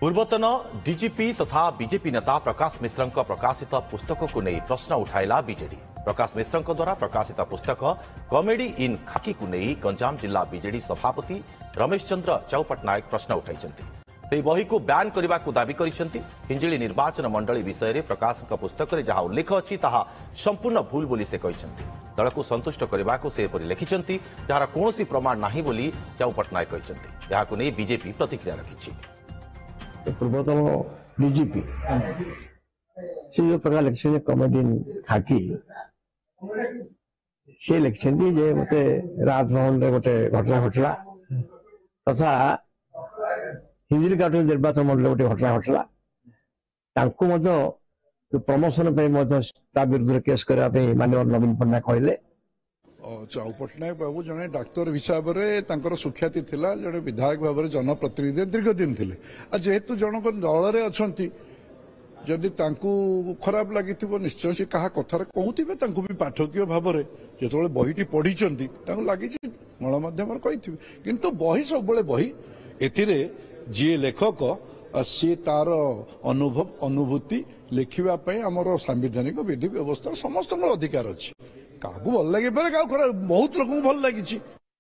पूर्वतन डीजीपी तथा बीजेपी नेता प्रकाश मिश्र प्रकाशित पुस्तक को नहीं प्रश्न उठाइला बीजेडी। प्रकाश मिश्र द्वारा प्रकाशित पुस्तक कॉमेडी इन खाकी को नहीं गंजाम जिला बीजेडी सभापति रमेश चंद्र चाउ पट्टनायक प्रश्न उठाई बही को बैन करने को दावी करिसेंती। हिंजिली निर्वाचन मंडली विषय में प्रकाश पुस्तक में जहां उल्लेख अच्छी ताहा संपूर्ण भूल बोली से कहते। दल को संतुष्ट करने को से लिखिं जार कौन प्रमाण नहीं बोली चाउ पट्टनायक कहते। यहां नहीं बीजेपी प्रतिक्रिया रखी। पूर्वतन डीजीपी से जो प्रकार लिखिं कॉमेडी खाकी से लिखिं जे मते राजभवन में गोटे घटना घटला तथा हिंजिली काउंटी निर्वाचन मंडल गोटे घटना घटला प्रमोशन विरुद्ध केस करने माननीय नवीन पट्टनायक कहले। चाउ पट्टनायक बाबू जड़े डाक्तर हिसाब से सुख्याति थिला, जड़े विधायक भाव में जनप्रतिनिधि दीर्घ दिन थे। जेहेतु जनक दल में अच्छा जदि खराब लगी निश्चय सी क्या कथार कहते भी पाठकीय भाव में जो बहीटी पढ़ी लगी गणमाध्यम कही किंतु बही सब बही एथिरे जी लेखक सी तार अनुभव अनुभूति लिखापी आमर सांविधानिक विधि व्यवस्था समस्त अधिकार अच्छी। क्या भल लगे बहुत लोक भल लगी।